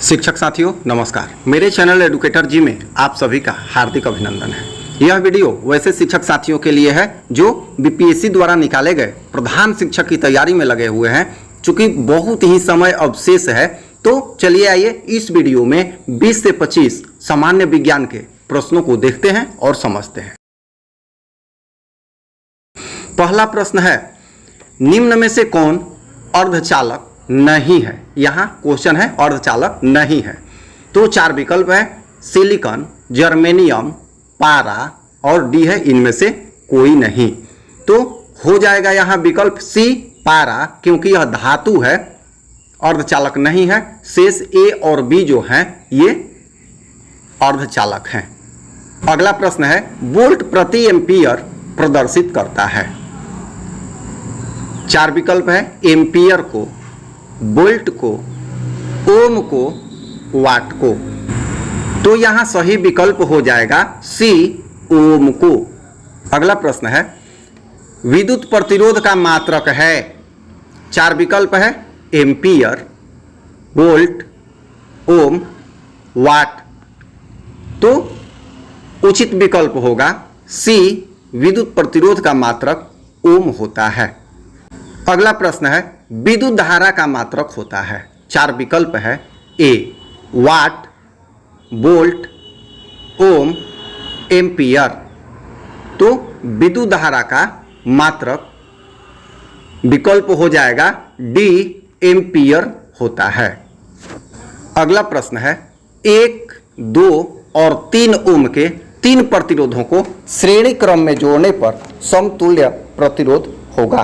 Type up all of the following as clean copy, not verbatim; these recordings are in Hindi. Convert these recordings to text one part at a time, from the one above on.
शिक्षक साथियों नमस्कार। मेरे चैनल एडुकेटर जी में आप सभी का हार्दिक अभिनंदन है। यह वीडियो वैसे शिक्षक साथियों के लिए है जो बीपीएससी द्वारा निकाले गए प्रधान शिक्षक की तैयारी में लगे हुए हैं। चूंकि बहुत ही समय अवशेष है तो चलिए आइए इस वीडियो में 20 से 25 सामान्य विज्ञान के प्रश्नों को देखते हैं और समझते हैं। पहला प्रश्न है, निम्न में से कौन अर्धचालक नहीं है। यहाँ क्वेश्चन है अर्धचालक नहीं है। तो चार विकल्प है, सिलिकॉन, जर्मेनियम, पारा और डी है इनमें से कोई नहीं। तो हो जाएगा यहाँ विकल्प सी पारा, क्योंकि यह धातु है, अर्धचालक नहीं है। शेष ए और बी जो हैं ये अर्धचालक हैं। अगला प्रश्न है, वोल्ट प्रति एम्पियर प्रदर्शित करता है। चार विकल्प है, एम्पियर को, वोल्ट को, ओम को, वाट को। तो यहां सही विकल्प हो जाएगा सी ओम को। अगला प्रश्न है, विद्युत प्रतिरोध का मात्रक है। चार विकल्प है, एम्पियर, वोल्ट, ओम, वाट। तो उचित विकल्प होगा सी विद्युत प्रतिरोध का मात्रक ओम होता है। अगला प्रश्न है, विद्युत धारा का मात्रक होता है। चार विकल्प है, ए वाट, वोल्ट, ओम, एम्पियर। तो विद्युत धारा का मात्रक विकल्प हो जाएगा डी एम्पियर होता है। अगला प्रश्न है, 1, 2 और 3 ओम के 3 प्रतिरोधों को श्रेणी क्रम में जोड़ने पर समतुल्य प्रतिरोध होगा।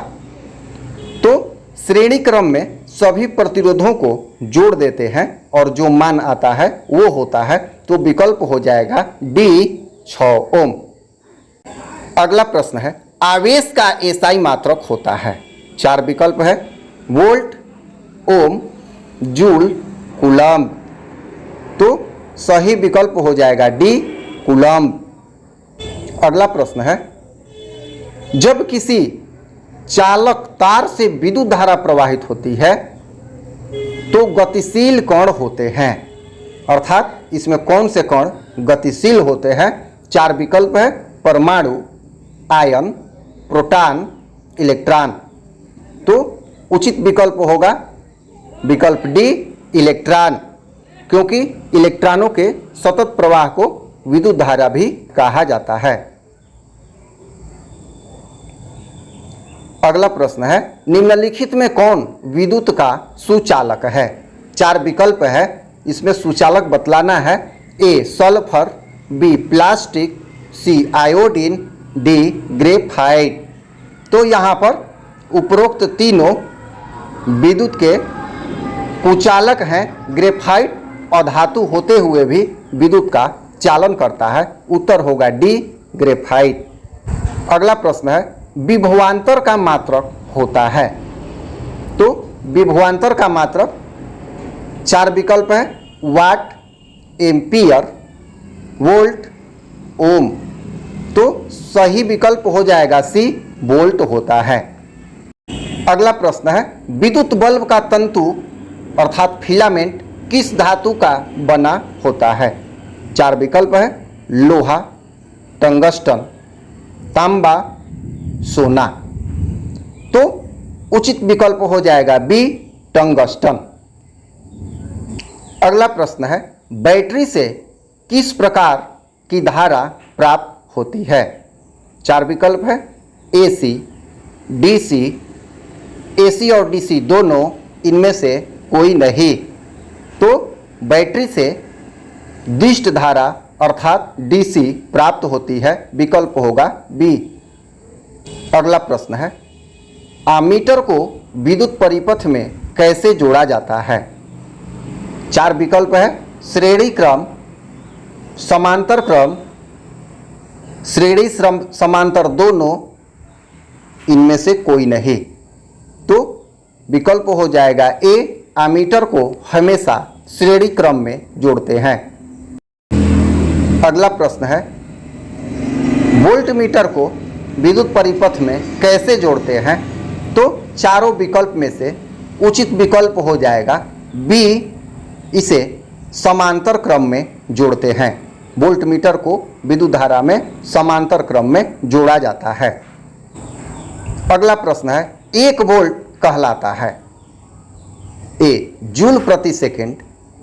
तो श्रेणी क्रम में सभी प्रतिरोधों को जोड़ देते हैं और जो मान आता है वो होता है। तो विकल्प हो जाएगा डी 6 ओम। अगला प्रश्न है, आवेश का एसआई मात्रक होता है। चार विकल्प है, वोल्ट, ओम, जूल, कूलम्ब। तो सही विकल्प हो जाएगा डी कूलम्ब। अगला प्रश्न है, जब किसी चालक तार से विद्युत धारा प्रवाहित होती है तो गतिशील कण होते हैं। अर्थात इसमें कौन से कण गतिशील होते हैं। चार विकल्प है, परमाणु, आयन, प्रोटॉन, इलेक्ट्रॉन। तो उचित विकल्प होगा विकल्प डी इलेक्ट्रॉन, क्योंकि इलेक्ट्रॉनों के सतत प्रवाह को विद्युत धारा भी कहा जाता है। अगला प्रश्न है, निम्नलिखित में कौन विद्युत का सुचालक है। चार विकल्प है, इसमें सुचालक बतलाना है। ए सल्फर, बी प्लास्टिक, सी आयोडीन, डी ग्रेफाइट। तो यहाँ पर उपरोक्त तीनों विद्युत के कुचालक हैं। ग्रेफाइट अधातु होते हुए भी विद्युत का चालन करता है। उत्तर होगा डी ग्रेफाइट। अगला प्रश्न है, विभवांतर का मात्रक होता है। तो विभवांतर का मात्रक चार विकल्प है, वाट, एम्पियर, वोल्ट, ओम। तो सही विकल्प हो जाएगा सी वोल्ट होता है। अगला प्रश्न है, विद्युत बल्ब का तंतु अर्थात फिलामेंट किस धातु का बना होता है। चार विकल्प है, लोहा, टंगस्टन, तांबा, सोना। तो उचित विकल्प हो जाएगा बी टंगस्टन। अगला प्रश्न है, बैटरी से किस प्रकार की धारा प्राप्त होती है। चार विकल्प है, एसी, डीसी, एसी और डीसी दोनों, इनमें से कोई नहीं। तो बैटरी से दिष्ट धारा अर्थात डीसी प्राप्त होती है। विकल्प होगा बी। अगला प्रश्न है, आमीटर को विद्युत परिपथ में कैसे जोड़ा जाता है। चार विकल्प है, श्रेणी क्रम, समांतर क्रम, श्रेणी समांतर दोनों, इनमें से कोई नहीं। तो विकल्प हो जाएगा ए, आमीटर को हमेशा श्रेणी क्रम में जोड़ते हैं। अगला प्रश्न है, वोल्टमीटर को विद्युत परिपथ में कैसे जोड़ते हैं। तो चारों विकल्प में से उचित विकल्प हो जाएगा बी, इसे समांतर क्रम में जोड़ते हैं। वोल्ट मीटर को विद्युत धारा में समांतर क्रम में जोड़ा जाता है। अगला प्रश्न है, 1 वोल्ट कहलाता है ए जूल प्रति सेकंड,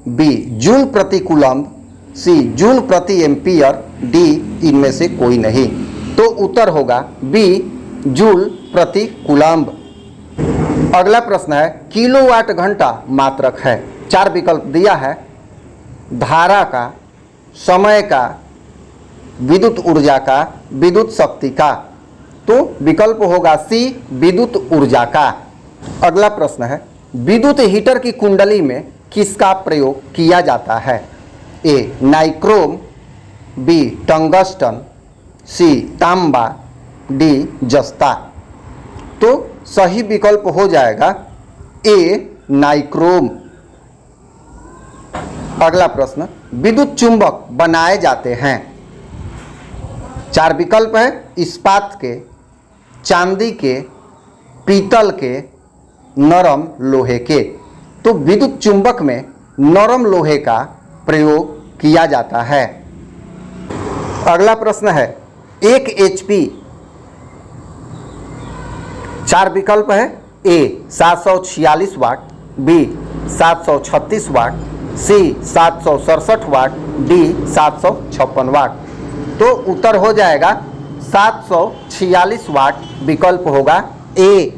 बी जूल प्रति कूलम्ब, सी जूल प्रति एम्पियर, डी इनमें से कोई नहीं। तो उत्तर होगा बी जूल प्रति कूलम्ब। अगला प्रश्न है, किलोवाट घंटा मात्रक है। 4 विकल्प दिया है, धारा का, समय का, विद्युत ऊर्जा का, विद्युत शक्ति का। तो विकल्प होगा सी विद्युत ऊर्जा का। अगला प्रश्न है, विद्युत हीटर की कुंडली में किसका प्रयोग किया जाता है? ए नाइक्रोम, बी टंगस्टन, सी तांबा, डी जस्ता। तो सही विकल्प हो जाएगा ए नाइक्रोम। अगला प्रश्न, विद्युत चुंबक बनाए जाते हैं। 4 विकल्प है, इस्पात के, चांदी के, पीतल के, नरम लोहे के। तो विद्युत चुंबक में नरम लोहे का प्रयोग किया जाता है। अगला प्रश्न है, 1 HP। 4 विकल्प है, ए 746 वाट, बी 736 वाट, सी 767 वाट, डी 756 वाट। तो उत्तर हो जाएगा 746 वाट, विकल्प होगा ए।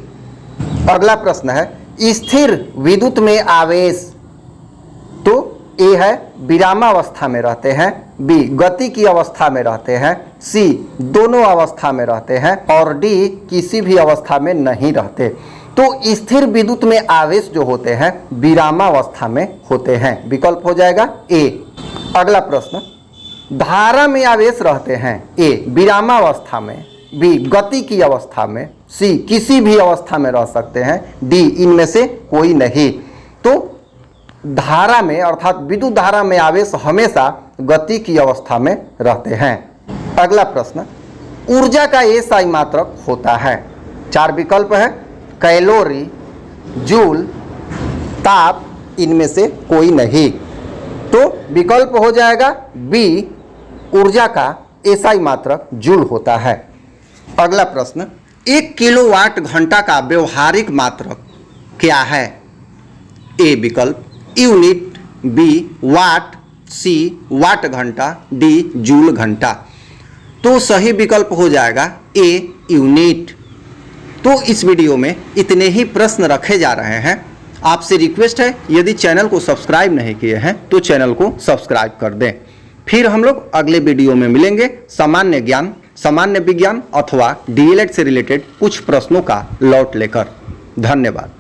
अगला प्रश्न है, स्थिर विद्युत में आवेश। तो ए है विरामावस्था में रहते हैं, बी गति की अवस्था में रहते हैं, सी दोनों अवस्था में रहते हैं और डी किसी भी अवस्था में नहीं रहते। तो स्थिर विद्युत में आवेश जो होते हैं विरामावस्था में होते हैं, विकल्प हो जाएगा ए। अगला प्रश्न, धारा में आवेश रहते हैं, ए विरामावस्था में, बी गति की अवस्था में, सी किसी भी अवस्था में रह सकते हैं, डी इनमें से कोई नहीं। तो धारा में अर्थात विद्युत धारा में आवेश हमेशा गति की अवस्था में रहते हैं। अगला प्रश्न, ऊर्जा का एसआई मात्रक होता है। 4 विकल्प है, कैलोरी, जूल, ताप, इनमें से कोई नहीं। तो विकल्प हो जाएगा बी, ऊर्जा का एसआई मात्रक जूल होता है। अगला प्रश्न, 1 किलोवाट घंटा का व्यवहारिक मात्रक क्या है? ए विकल्प यूनिट, बी वाट, सी वाट घंटा, डी जूल घंटा। तो सही विकल्प हो जाएगा ए यूनिट। तो इस वीडियो में इतने ही प्रश्न रखे जा रहे हैं। आपसे रिक्वेस्ट है, यदि चैनल को सब्सक्राइब नहीं किए हैं तो चैनल को सब्सक्राइब कर दें। फिर हम लोग अगले वीडियो में मिलेंगे सामान्य ज्ञान, सामान्य विज्ञान अथवा डीएलएड से रिलेटेड कुछ प्रश्नों का लॉट लेकर। धन्यवाद।